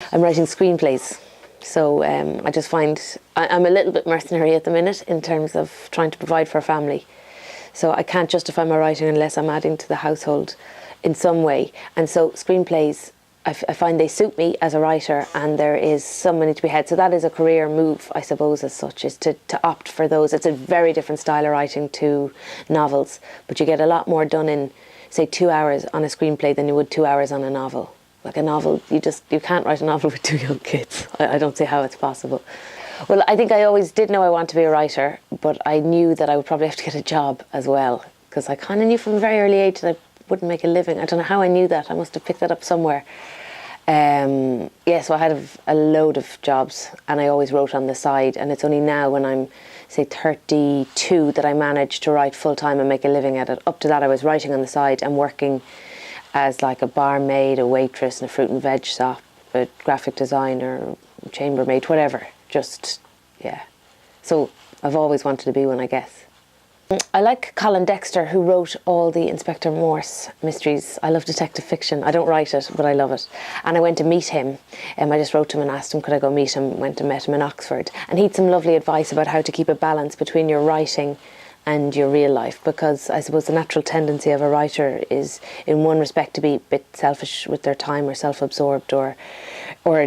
I'm writing screenplays. So I just find I'm a little bit mercenary at the minute in terms of trying to provide for a family. So I can't justify my writing unless I'm adding to the household in some way. And so screenplays, I find they suit me as a writer, and there is some money to be had. So that is a career move, I suppose, as such, is to opt for those. It's a very different style of writing to novels, but you get a lot more done in, say, 2 hours on a screenplay than you would 2 hours on a novel. Like a novel, you can't write a novel with 2 young kids. I don't see how it's possible. Well, I think I always did know I wanted to be a writer, but I knew that I would probably have to get a job as well, because I kind of knew from a very early age that I wouldn't make a living. I don't know how I knew that. I must have picked that up somewhere. So I had a load of jobs, and I always wrote on the side, and it's only now when I'm, say, 32 that I managed to write full-time and make a living at it. Up to that I was writing on the side and working as like a barmaid, a waitress in a fruit and veg shop, a graphic designer, chambermaid, whatever. Just, yeah. So I've always wanted to be one, I guess. I like Colin Dexter, who wrote all the Inspector Morse mysteries. I love detective fiction. I don't write it, but I love it. And I went to meet him. I just wrote to him and asked him, could I go meet him? Went and met him in Oxford. And he had some lovely advice about how to keep a balance between your writing and your real life, because I suppose the natural tendency of a writer is, in one respect, to be a bit selfish with their time, or self-absorbed, or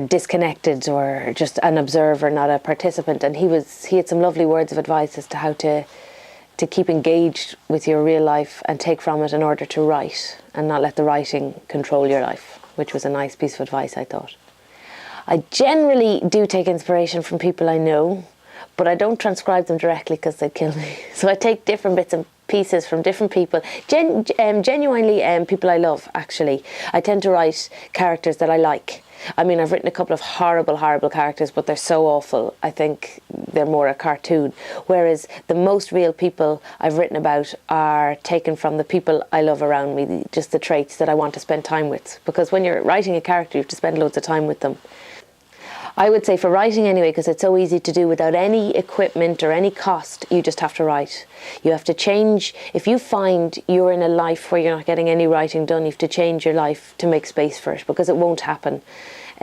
disconnected, or just an observer, not a participant. And he had some lovely words of advice as to how to keep engaged with your real life and take from it in order to write, and not let the writing control your life, which was a nice piece of advice, I thought. I generally do take inspiration from people I know, but I don't transcribe them directly because they'd kill me. So I take different bits and pieces from different people. Genuinely people I love, actually. I tend to write characters that I like. I mean, I've written a couple of horrible, horrible characters, but they're so awful, I think they're more a cartoon. Whereas the most real people I've written about are taken from the people I love around me, just the traits that I want to spend time with. Because when you're writing a character, you have to spend loads of time with them. I would say for writing anyway, because it's so easy to do without any equipment or any cost, you just have to write. You have to change. If you find you're in a life where you're not getting any writing done, you have to change your life to make space for it, because it won't happen.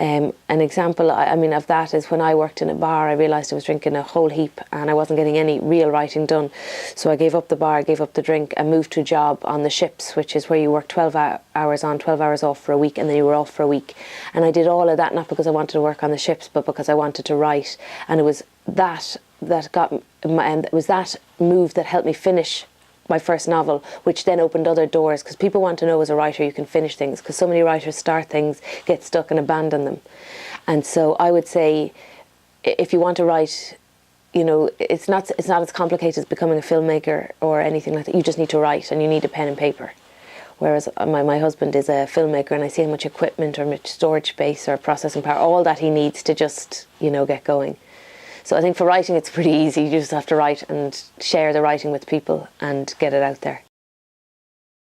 An example, of that is when I worked in a bar. I realised I was drinking a whole heap and I wasn't getting any real writing done. So I gave up the bar, gave up the drink, and moved to a job on the ships, which is where you work 12 hours on, 12 hours off for a week, and then you were off for a week. And I did all of that not because I wanted to work on the ships, but because I wanted to write. And it was that move that helped me finish my first novel, which then opened other doors, because people want to know as a writer you can finish things, because so many writers start things, get stuck and abandon them. And so I would say, if you want to write, it's not as complicated as becoming a filmmaker or anything like that. You just need to write, and you need a pen and paper. Whereas my husband is a filmmaker, and I see how much equipment or much storage space or processing power, all that he needs to just, get going. So I think for writing it's pretty easy. You just have to write and share the writing with people and get it out there.